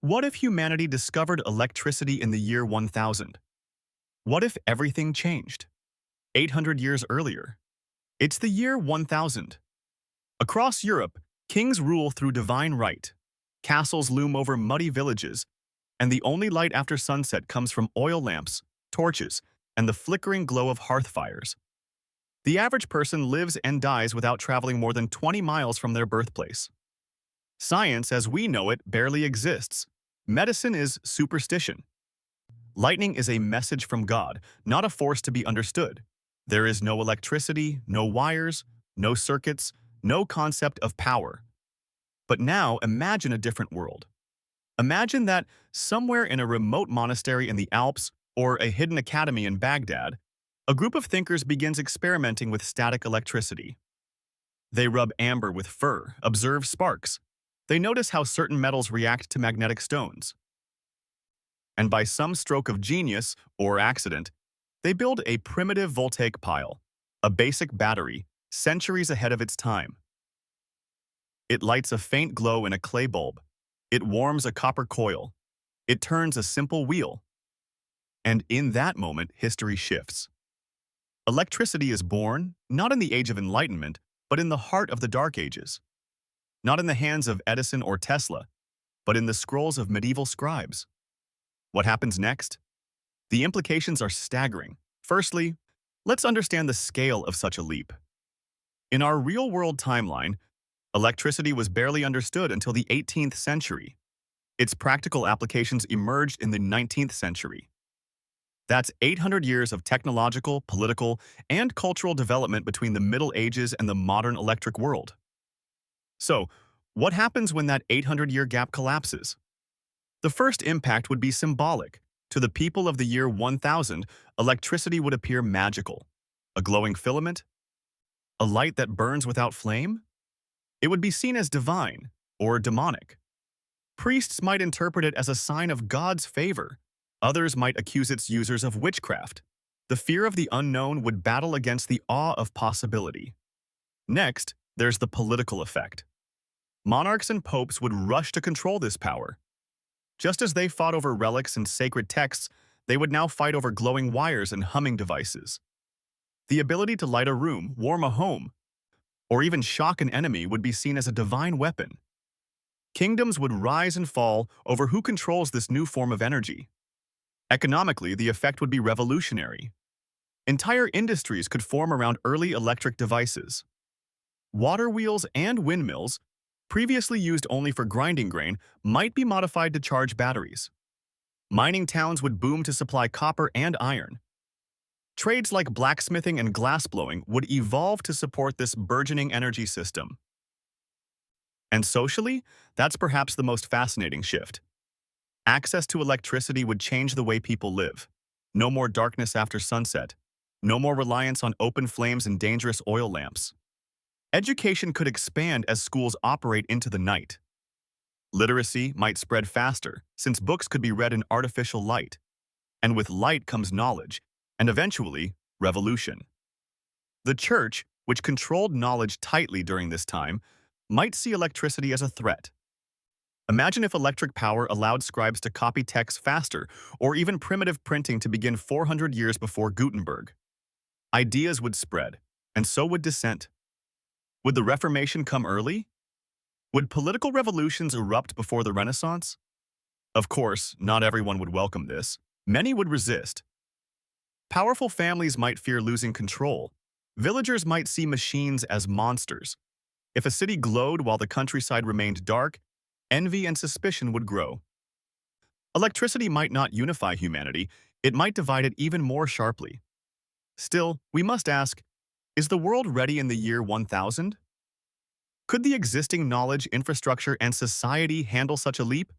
What if humanity discovered electricity in the year 1000? What if everything changed? 800 years earlier. It's the year 1000. Across Europe, kings rule through divine right. Castles loom over muddy villages, and the only light after sunset comes from oil lamps, torches, and the flickering glow of hearth fires. The average person lives and dies without traveling more than 20 miles from their birthplace. Science, as we know it, barely exists. Medicine is superstition. Lightning is a message from God, not a force to be understood. There is no electricity, no wires, no circuits, no concept of power. But now imagine a different world. Imagine that somewhere in a remote monastery in the Alps or a hidden academy in Baghdad, a group of thinkers begins experimenting with static electricity. They rub amber with fur, observe sparks. They notice how certain metals react to magnetic stones. And by some stroke of genius or accident, they build a primitive voltaic pile, a basic battery, centuries ahead of its time. It lights a faint glow in a clay bulb. It warms a copper coil. It turns a simple wheel. And in that moment, history shifts. Electricity is born, not in the Age of Enlightenment, but in the heart of the Dark Ages. Not in the hands of Edison or Tesla, but in the scrolls of medieval scribes. What happens next? The implications are staggering. Firstly, let's understand the scale of such a leap. In our real-world timeline, electricity was barely understood until the 18th century. Its practical applications emerged in the 19th century. That's 800 years of technological, political, and cultural development between the Middle Ages and the modern electric world. So, what happens when that 800-year gap collapses? The first impact would be symbolic. To the people of the year 1000, electricity would appear magical. A glowing filament? A light that burns without flame? It would be seen as divine or demonic. Priests might interpret it as a sign of God's favor. Others might accuse its users of witchcraft. The fear of the unknown would battle against the awe of possibility. Next, there's the political effect. Monarchs and popes would rush to control this power. Just as they fought over relics and sacred texts, they would now fight over glowing wires and humming devices. The ability to light a room, warm a home, or even shock an enemy would be seen as a divine weapon. Kingdoms would rise and fall over who controls this new form of energy. Economically, the effect would be revolutionary. Entire industries could form around early electric devices. Water wheels and windmills, previously used only for grinding grain, might be modified to charge batteries. Mining towns would boom to supply copper and iron. Trades like blacksmithing and glassblowing would evolve to support this burgeoning energy system. And socially, that's perhaps the most fascinating shift. Access to electricity would change the way people live. No more darkness after sunset. No more reliance on open flames and dangerous oil lamps. Education could expand as schools operate into the night. Literacy might spread faster, since books could be read in artificial light. And with light comes knowledge, and eventually, revolution. The church, which controlled knowledge tightly during this time, might see electricity as a threat. Imagine if electric power allowed scribes to copy texts faster, or even primitive printing to begin 400 years before Gutenberg. Ideas would spread, and so would dissent. Would the Reformation come early? Would political revolutions erupt before the Renaissance? Of course, not everyone would welcome this. Many would resist. Powerful families might fear losing control. Villagers might see machines as monsters. If a city glowed while the countryside remained dark, envy and suspicion would grow. Electricity might not unify humanity, it might divide it even more sharply. Still, we must ask, is the world ready in the year 1000? Could the existing knowledge, infrastructure, and society handle such a leap?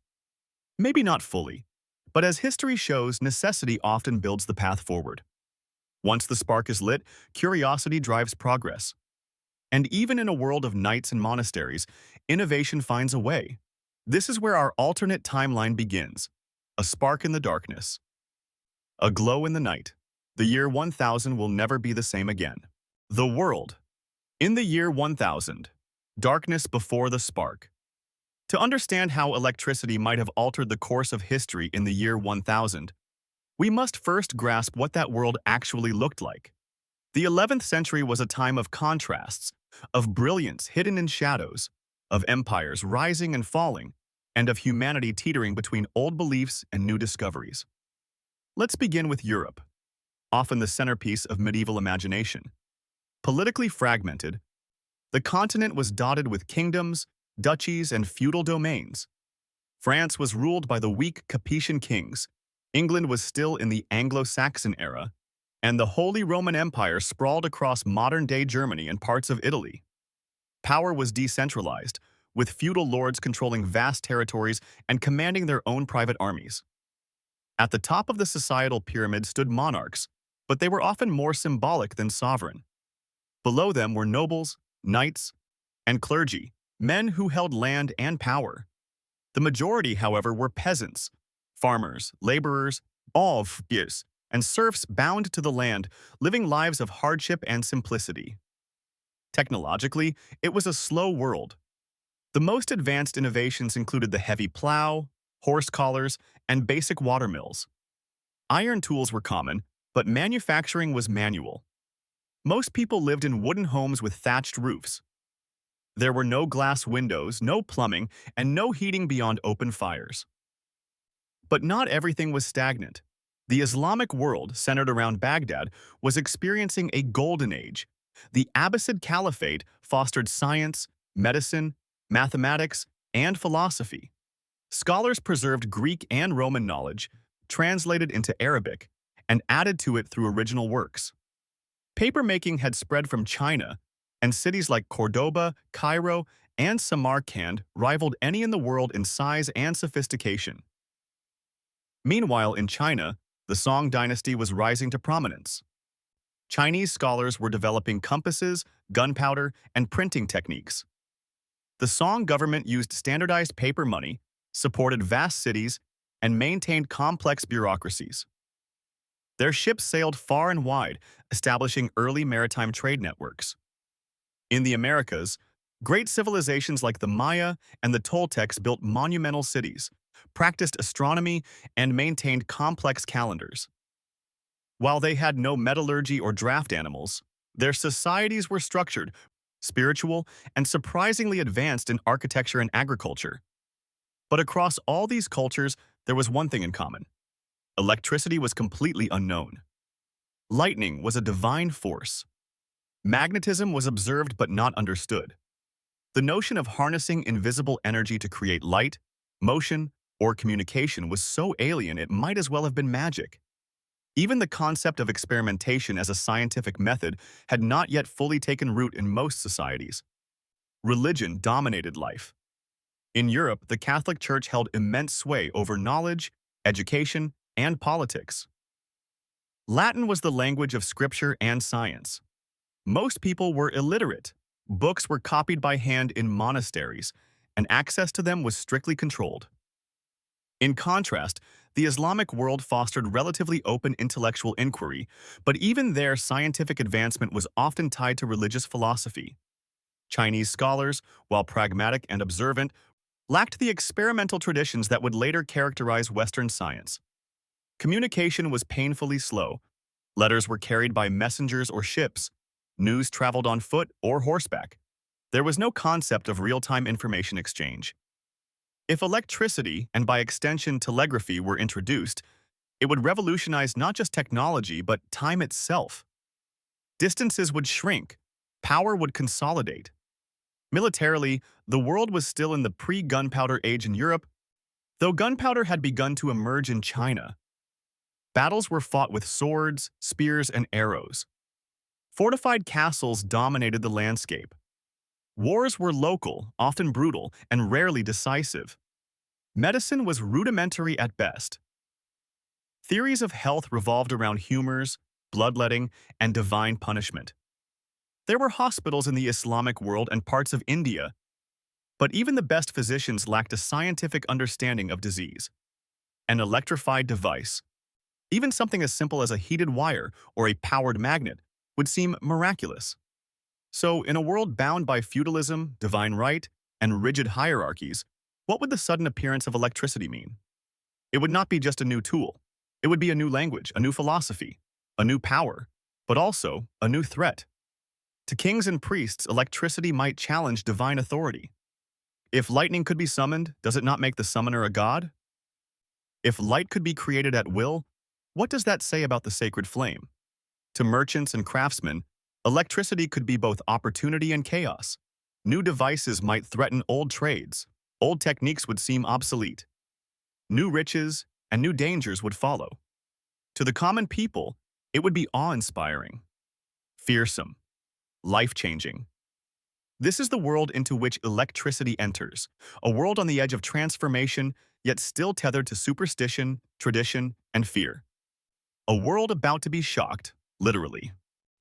Maybe not fully, but as history shows, necessity often builds the path forward. Once the spark is lit, curiosity drives progress. And even in a world of knights and monasteries, innovation finds a way. This is where our alternate timeline begins, a spark in the darkness. A glow in the night. The year 1000 will never be the same again. The world. In the year 1000. Darkness before the spark. To understand how electricity might have altered the course of history in the year 1000, we must first grasp what that world actually looked like. The 11th century was a time of contrasts, of brilliance hidden in shadows, of empires rising and falling, and of humanity teetering between old beliefs and new discoveries. Let's begin with Europe, often the centerpiece of medieval imagination. Politically fragmented, the continent was dotted with kingdoms, duchies, and feudal domains. France was ruled by the weak Capetian kings, England was still in the Anglo-Saxon era, and the Holy Roman Empire sprawled across modern-day Germany and parts of Italy. Power was decentralized, with feudal lords controlling vast territories and commanding their own private armies. At the top of the societal pyramid stood monarchs, but they were often more symbolic than sovereign. Below them were nobles, knights, and clergy, men who held land and power. The majority, however, were peasants, farmers, laborers, ouvriers, and serfs bound to the land, living lives of hardship and simplicity. Technologically, it was a slow world. The most advanced innovations included the heavy plow, horse collars, and basic water mills. Iron tools were common, but manufacturing was manual. Most people lived in wooden homes with thatched roofs. There were no glass windows, no plumbing, and no heating beyond open fires. But not everything was stagnant. The Islamic world, centered around Baghdad, was experiencing a golden age. The Abbasid Caliphate fostered science, medicine, mathematics, and philosophy. Scholars preserved Greek and Roman knowledge, translated into Arabic, and added to it through original works. Papermaking had spread from China, and cities like Cordoba, Cairo, and Samarkand rivaled any in the world in size and sophistication. Meanwhile, in China, the Song dynasty was rising to prominence. Chinese scholars were developing compasses, gunpowder, and printing techniques. The Song government used standardized paper money, supported vast cities, and maintained complex bureaucracies. Their ships sailed far and wide, establishing early maritime trade networks. In the Americas, great civilizations like the Maya and the Toltecs built monumental cities, practiced astronomy, and maintained complex calendars. While they had no metallurgy or draft animals, their societies were structured, spiritual, and surprisingly advanced in architecture and agriculture. But across all these cultures, there was one thing in common. Electricity was completely unknown. Lightning was a divine force. Magnetism was observed but not understood. The notion of harnessing invisible energy to create light, motion, or communication was so alien it might as well have been magic. Even the concept of experimentation as a scientific method had not yet fully taken root in most societies. Religion dominated life. In Europe, the Catholic Church held immense sway over knowledge, education, and politics. Latin was the language of scripture and science. Most people were illiterate. Books were copied by hand in monasteries, and access to them was strictly controlled. In contrast, the Islamic world fostered relatively open intellectual inquiry, but even there scientific advancement was often tied to religious philosophy. Chinese scholars, while pragmatic and observant, lacked the experimental traditions that would later characterize Western science. Communication was painfully slow. Letters were carried by messengers or ships. News traveled on foot or horseback. There was no concept of real-time information exchange. If electricity, and by extension telegraphy, were introduced, it would revolutionize not just technology but time itself. Distances would shrink, power would consolidate. Militarily, the world was still in the pre-gunpowder age in Europe, though gunpowder had begun to emerge in China. Battles were fought with swords, spears, and arrows. Fortified castles dominated the landscape. Wars were local, often brutal, and rarely decisive. Medicine was rudimentary at best. Theories of health revolved around humors, bloodletting, and divine punishment. There were hospitals in the Islamic world and parts of India, but even the best physicians lacked a scientific understanding of disease. An electrified device, even something as simple as a heated wire or a powered magnet, would seem miraculous. So, in a world bound by feudalism, divine right, and rigid hierarchies, What would the sudden appearance of electricity mean? It would not be just a new tool. It would be a new language, a new philosophy, a new power, but also a new threat. To kings and priests, electricity might challenge divine authority. If lightning could be summoned, does it not make the summoner a god? If light could be created at will, what does that say about the sacred flame? To merchants and craftsmen, electricity could be both opportunity and chaos. New devices might threaten old trades. Old techniques would seem obsolete. New riches and new dangers would follow. To the common people, it would be awe-inspiring, fearsome, life-changing. This is the world into which electricity enters, a world on the edge of transformation, yet still tethered to superstition, tradition, and fear. A world about to be shocked, literally.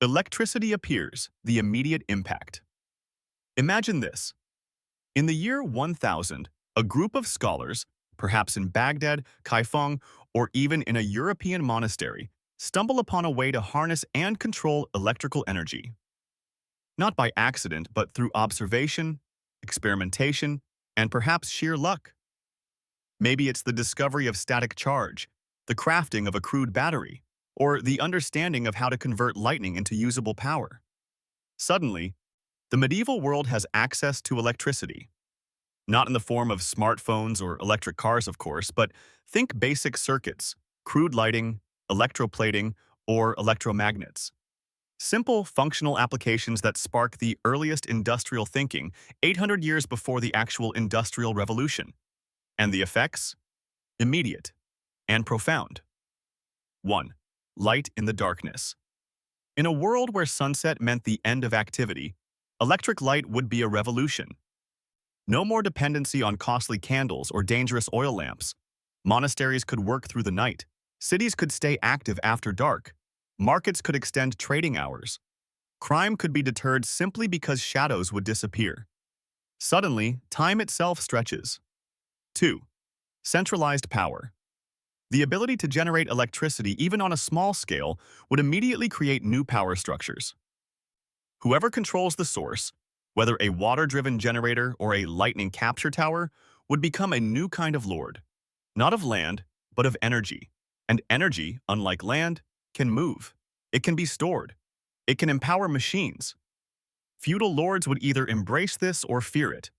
Electricity appears, the immediate impact. Imagine this. In the year 1000, a group of scholars, perhaps in Baghdad, Kaifeng, or even in a European monastery, stumble upon a way to harness and control electrical energy. Not by accident, but through observation, experimentation, and perhaps sheer luck. Maybe it's the discovery of static charge, the crafting of a crude battery, or the understanding of how to convert lightning into usable power. Suddenly, the medieval world has access to electricity. Not in the form of smartphones or electric cars, of course, but think basic circuits, crude lighting, electroplating, or electromagnets. Simple, functional applications that spark the earliest industrial thinking 800 years before the actual Industrial Revolution. And the effects? Immediate and profound. 1. Light in the darkness. In a world where sunset meant the end of activity, electric light would be a revolution. No more dependency on costly candles or dangerous oil lamps. Monasteries could work through the night. Cities could stay active after dark. Markets could extend trading hours. Crime could be deterred simply because shadows would disappear. Suddenly, time itself stretches. 2. Centralized power. The ability to generate electricity, even on a small scale, would immediately create new power structures. Whoever controls the source, whether a water-driven generator or a lightning capture tower, would become a new kind of lord. Not of land, but of energy. And energy, unlike land, can move. It can be stored. It can empower machines. Feudal lords would either embrace this or fear it.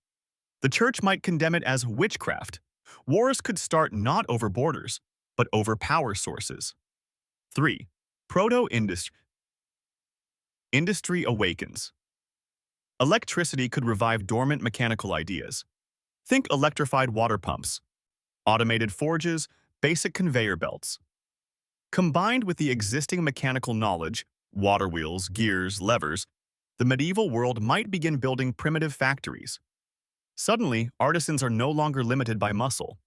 The church might condemn it as witchcraft. Wars could start not over borders, but over power sources. 3. Proto-industry. Industry awakens. Electricity could revive dormant mechanical ideas. Think electrified water pumps, automated forges, basic conveyor belts. Combined with the existing mechanical knowledge, water wheels, gears, levers, the medieval world might begin building primitive factories. Suddenly, artisans are no longer limited by muscle.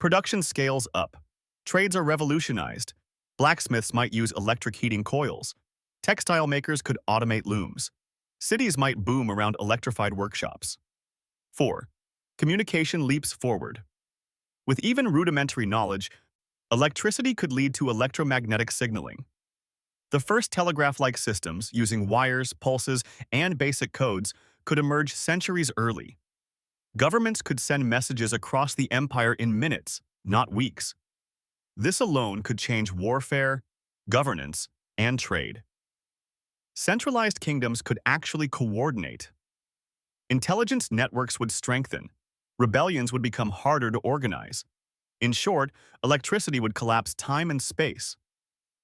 Production scales up. Trades are revolutionized. Blacksmiths might use electric heating coils. Textile makers could automate looms. Cities might boom around electrified workshops. 4. Communication leaps forward. With even rudimentary knowledge, electricity could lead to electromagnetic signaling. The first telegraph-like systems, using wires, pulses, and basic codes, could emerge centuries early. Governments could send messages across the empire in minutes, not weeks. This alone could change warfare, governance, and trade. Centralized kingdoms could actually coordinate. Intelligence networks would strengthen. Rebellions would become harder to organize. In short, electricity would collapse time and space.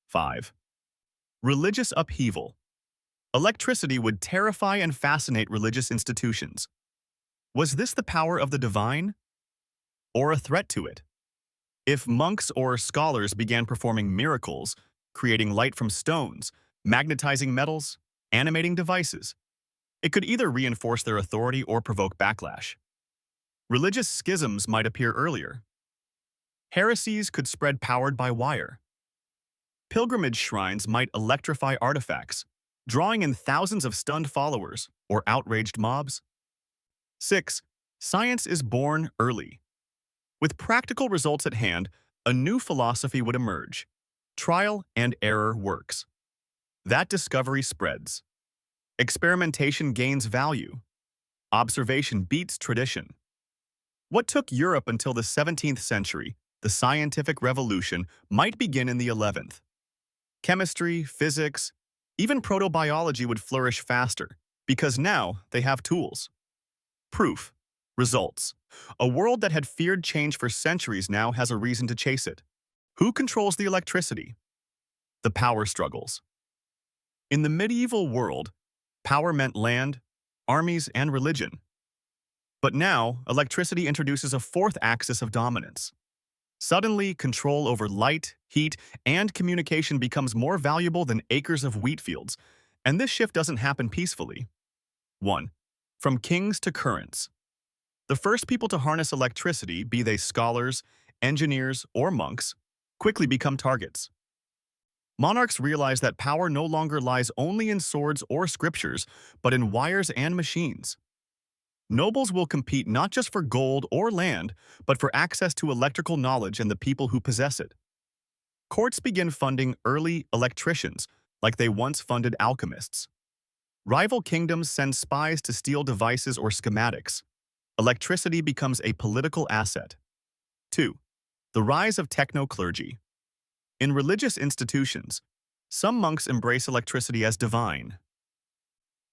5. Religious upheaval. Electricity would terrify and fascinate religious institutions. Was this the power of the divine? Or a threat to it? If monks or scholars began performing miracles, creating light from stones, magnetizing metals, animating devices, it could either reinforce their authority or provoke backlash. Religious schisms might appear earlier. Heresies could spread powered by wire. Pilgrimage shrines might electrify artifacts, drawing in thousands of stunned followers or outraged mobs. 6. Science is born early. With practical results at hand, a new philosophy would emerge. Trial and error works. That discovery spreads. Experimentation gains value. Observation beats tradition. What took Europe until the 17th century, the scientific revolution, might begin in the 11th. Chemistry, physics, even protobiology would flourish faster, because now they have tools. Proof. Results. A world that had feared change for centuries now has a reason to chase it. Who controls the electricity? The power struggles. In the medieval world, power meant land, armies, and religion. But now, electricity introduces a fourth axis of dominance. Suddenly, control over light, heat, and communication becomes more valuable than acres of wheat fields, and this shift doesn't happen peacefully. 1. From kings to currents. The first people to harness electricity, be they scholars, engineers, or monks, quickly become targets. Monarchs realize that power no longer lies only in swords or scriptures, but in wires and machines. Nobles will compete not just for gold or land, but for access to electrical knowledge and the people who possess it. Courts begin funding early electricians, like they once funded alchemists. Rival kingdoms send spies to steal devices or schematics. Electricity becomes a political asset. 2. The rise of techno-clergy. In religious institutions, some monks embrace electricity as divine.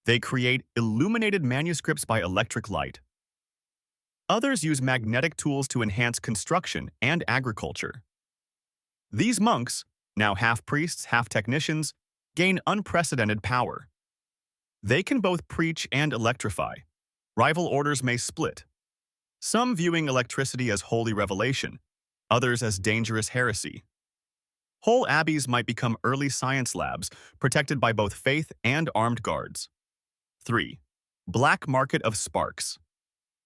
They create illuminated manuscripts by electric light. Others use magnetic tools to enhance construction and agriculture. These monks, now half-priests, half-technicians, gain unprecedented power. They can both preach and electrify. Rival orders may split, some viewing electricity as holy revelation, others as dangerous heresy. Whole abbeys might become early science labs, protected by both faith and armed guards. 3. Black market of sparks.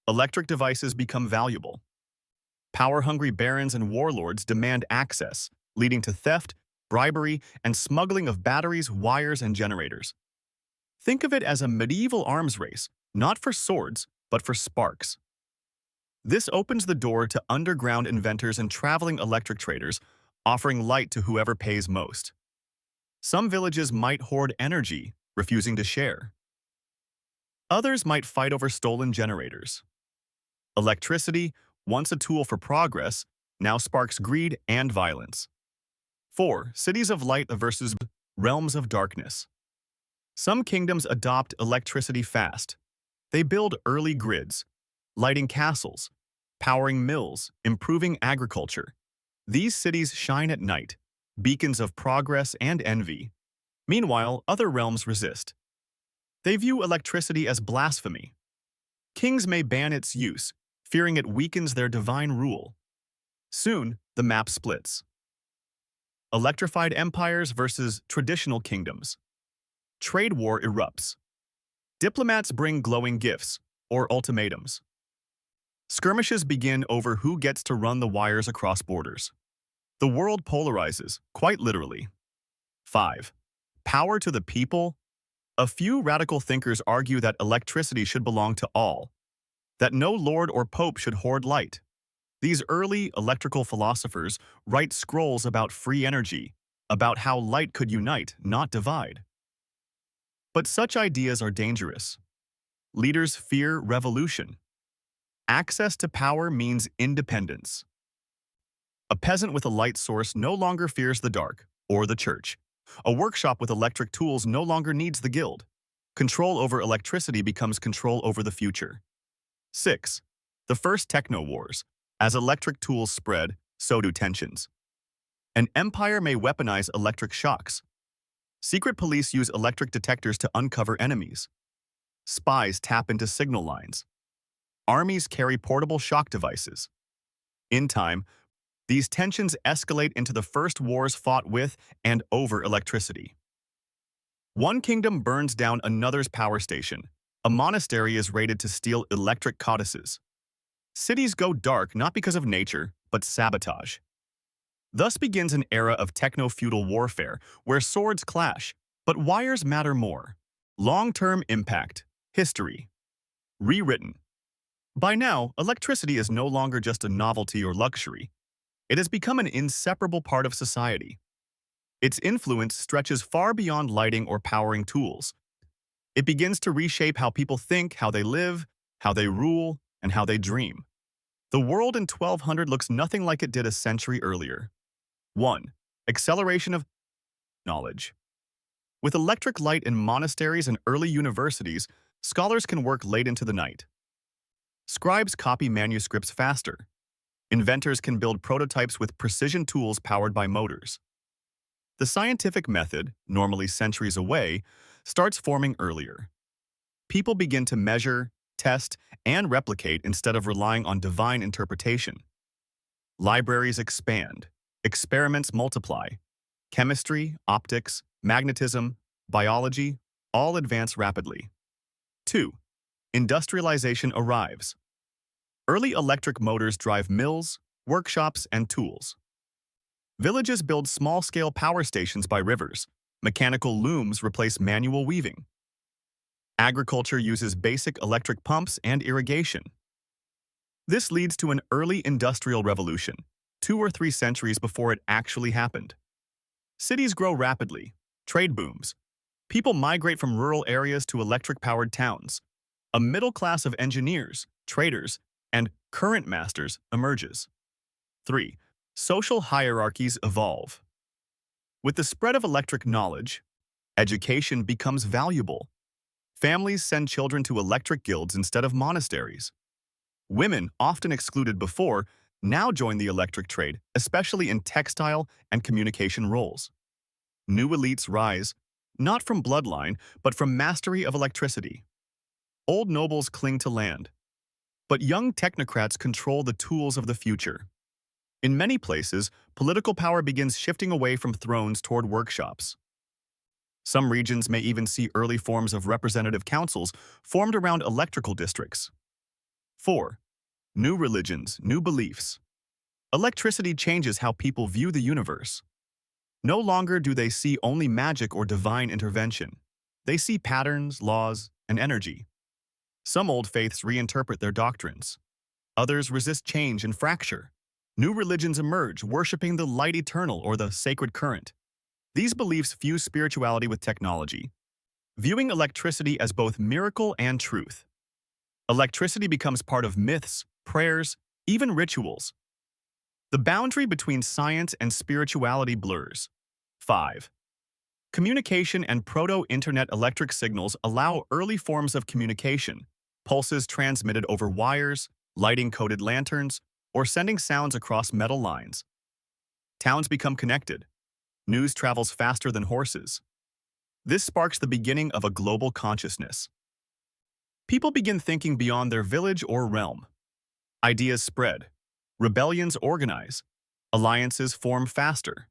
Electric devices become valuable. Power-hungry barons and warlords demand access, leading to theft, bribery, and smuggling of batteries, wires, and generators. Think of it as a medieval arms race, not for swords, but for sparks. This opens the door to underground inventors and traveling electric traders, offering light to whoever pays most. Some villages might hoard energy, refusing to share. Others might fight over stolen generators. Electricity, once a tool for progress, now sparks greed and violence. 4. Cities of light versus realms of darkness. Some kingdoms adopt electricity fast. They build early grids, lighting castles, powering mills, improving agriculture. These cities shine at night, beacons of progress and envy. Meanwhile, other realms resist. They view electricity as blasphemy. Kings may ban its use, fearing it weakens their divine rule. Soon, the map splits. Electrified empires versus traditional kingdoms. Trade war erupts. Diplomats bring glowing gifts, or ultimatums. Skirmishes begin over who gets to run the wires across borders. The world polarizes, quite literally. 5. Power to the people. A few radical thinkers argue that electricity should belong to all, that no lord or pope should hoard light. These early electrical philosophers write scrolls about free energy, about how light could unite, not divide. But such ideas are dangerous. Leaders fear revolution. Access to power means independence. A peasant with a light source no longer fears the dark or the church. A workshop with electric tools no longer needs the guild. Control over electricity becomes control over the future. 6. The first techno-wars. As electric tools spread, so do tensions. An empire may weaponize electric shocks. Secret police use electric detectors to uncover enemies. Spies tap into signal lines. Armies carry portable shock devices. In time, these tensions escalate into the first wars fought with and over electricity. One kingdom burns down another's power station. A monastery is raided to steal electric codices. Cities go dark not because of nature, but sabotage. Thus begins an era of techno-feudal warfare where swords clash, but wires matter more. Long-term impact. History. Rewritten. By now, electricity is no longer just a novelty or luxury. It has become an inseparable part of society. Its influence stretches far beyond lighting or powering tools. It begins to reshape how people think, how they live, how they rule, and how they dream. The world in 1200 looks nothing like it did a century earlier. 1. Acceleration of knowledge. With electric light in monasteries and early universities, scholars can work late into the night. Scribes copy manuscripts faster. Inventors can build prototypes with precision tools powered by motors. The scientific method, normally centuries away, starts forming earlier. People begin to measure, test, and replicate instead of relying on divine interpretation. Libraries expand. Experiments multiply. Chemistry, optics, magnetism, biology, all advance rapidly. 2. Industrialization arrives. Early electric motors drive mills, workshops, and tools. Villages build small-scale power stations by rivers. Mechanical looms replace manual weaving. Agriculture uses basic electric pumps and irrigation. This leads to an early industrial revolution, 2 or 3 centuries before it actually happened. Cities grow rapidly. Trade booms. People migrate from rural areas to electric-powered towns. A middle class of engineers, traders, and current masters emerges. 3. Social hierarchies evolve. With the spread of electric knowledge, education becomes valuable. Families send children to electric guilds instead of monasteries. Women, often excluded before, now join the electric trade, especially in textile and communication roles. New elites rise, not from bloodline, but from mastery of electricity. Old nobles cling to land, but young technocrats control the tools of the future. In many places, political power begins shifting away from thrones toward workshops. Some regions may even see early forms of representative councils formed around electrical districts. 4. New religions, new beliefs. Electricity changes how people view the universe. No longer do they see only magic or divine intervention. They see patterns, laws, and energy. Some old faiths reinterpret their doctrines. Others resist change and fracture. New religions emerge, worshiping the light eternal or the sacred current. These beliefs fuse spirituality with technology, viewing electricity as both miracle and truth. Electricity becomes part of myths, prayers, even rituals. The boundary between science and spirituality blurs. 5. Communication and proto-internet electric signals allow early forms of communication, pulses transmitted over wires, lighting coded lanterns, or sending sounds across metal lines. Towns become connected. News travels faster than horses. This sparks the beginning of a global consciousness. People begin thinking beyond their village or realm. Ideas spread. Rebellions organize. Alliances form faster.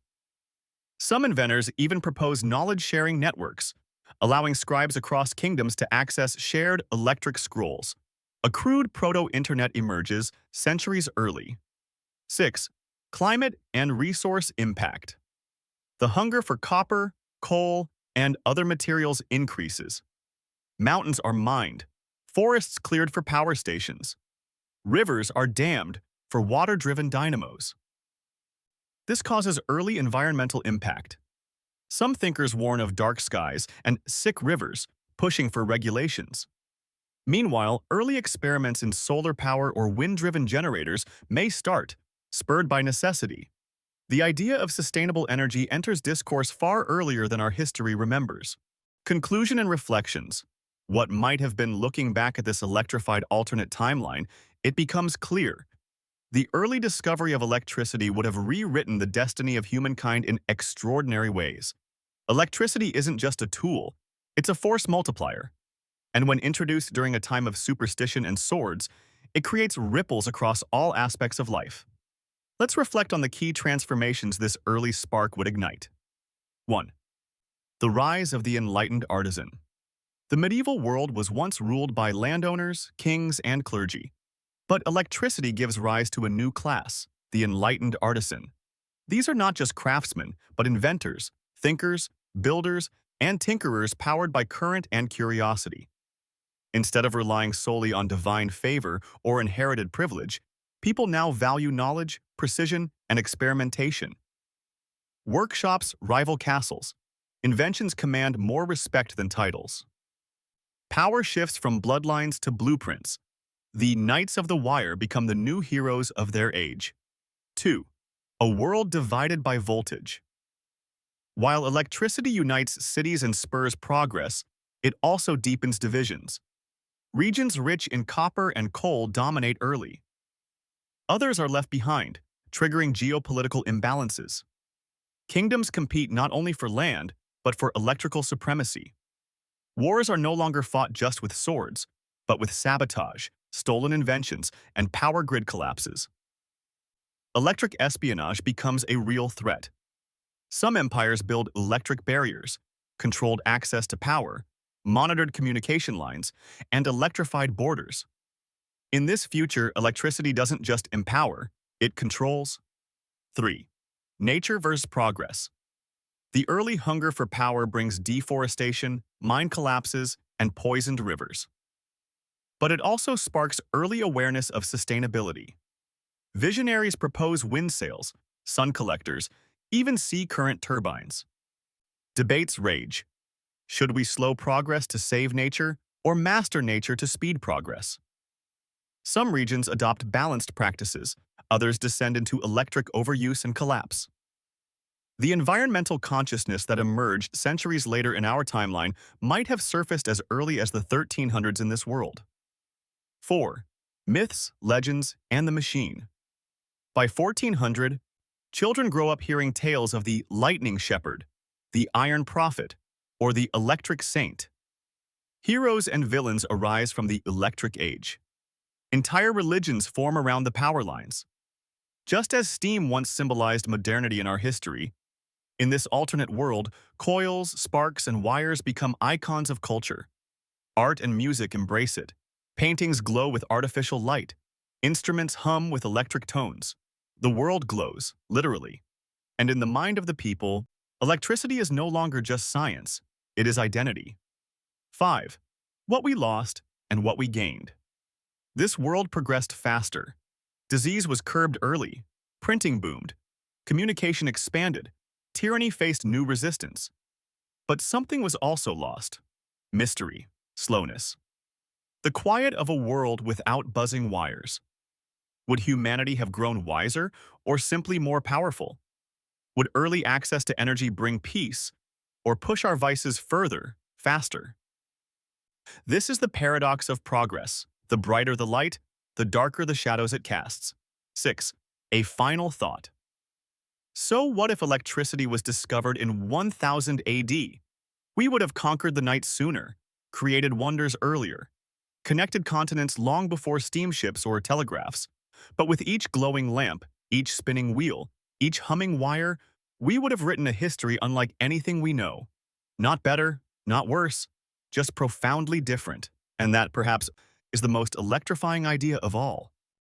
Some inventors even propose knowledge-sharing networks, allowing scribes across kingdoms to access shared electric scrolls. A crude proto-internet emerges centuries early. 6. Climate and resource impact. The hunger for copper, coal, and other materials increases. Mountains are mined, forests cleared for power stations. Rivers are dammed for water-driven dynamos. This causes early environmental impact. Some thinkers warn of dark skies and sick rivers, pushing for regulations. Meanwhile, early experiments in solar power or wind-driven generators may start, spurred by necessity. The idea of sustainable energy enters discourse far earlier than our history remembers. Conclusion and reflections. What might have been looking back at this electrified alternate timeline, it becomes clear. The early discovery of electricity would have rewritten the destiny of humankind in extraordinary ways. Electricity isn't just a tool, it's a force multiplier. And when introduced during a time of superstition and swords, it creates ripples across all aspects of life. Let's reflect on the key transformations this early spark would ignite. 1. The rise of the enlightened artisan. The medieval world was once ruled by landowners, kings, and clergy. But electricity gives rise to a new class, the enlightened artisan. These are not just craftsmen, but inventors, thinkers, builders, and tinkerers powered by current and curiosity. Instead of relying solely on divine favor or inherited privilege, people now value knowledge, precision, and experimentation. Workshops rival castles. Inventions command more respect than titles. Power shifts from bloodlines to blueprints. The Knights of the Wire become the new heroes of their age. 2. A world divided by voltage. While electricity unites cities and spurs progress, it also deepens divisions. Regions rich in copper and coal dominate early. Others are left behind, triggering geopolitical imbalances. Kingdoms compete not only for land, but for electrical supremacy. Wars are no longer fought just with swords, but with sabotage, stolen inventions, and power grid collapses. Electric espionage becomes a real threat. Some empires build electric barriers, controlled access to power, monitored communication lines, and electrified borders. In this future, electricity doesn't just empower, it controls. 3. Nature versus progress. The early hunger for power brings deforestation, mine collapses, and poisoned rivers. But it also sparks early awareness of sustainability. Visionaries propose wind sails, sun collectors, even sea current turbines. Debates rage. Should we slow progress to save nature or master nature to speed progress? Some regions adopt balanced practices, others descend into electric overuse and collapse. The environmental consciousness that emerged centuries later in our timeline might have surfaced as early as the 1300s in this world. 4. Myths, legends, and the machine. By 1400, children grow up hearing tales of the lightning shepherd, the iron prophet, or the electric saint. Heroes and villains arise from the electric age. Entire religions form around the power lines. Just as steam once symbolized modernity in our history, in this alternate world, coils, sparks, and wires become icons of culture. Art and music embrace it. Paintings glow with artificial light. Instruments hum with electric tones. The world glows, literally. And in the mind of the people, electricity is no longer just science, it is identity. 5. What we lost and what we gained. This world progressed faster. Disease was curbed early. Printing boomed. Communication expanded. Tyranny faced new resistance. But something was also lost. Mystery, slowness. The quiet of a world without buzzing wires. Would humanity have grown wiser or simply more powerful? Would early access to energy bring peace or push our vices further, faster? This is the paradox of progress. The brighter the light, the darker the shadows it casts. 6. A final thought. So what if electricity was discovered in 1000 AD? We would have conquered the night sooner, created wonders earlier, connected continents long before steamships or telegraphs. But with each glowing lamp, each spinning wheel, each humming wire, we would have written a history unlike anything we know. Not better, not worse, just profoundly different. And that, perhaps, is the most electrifying idea of all.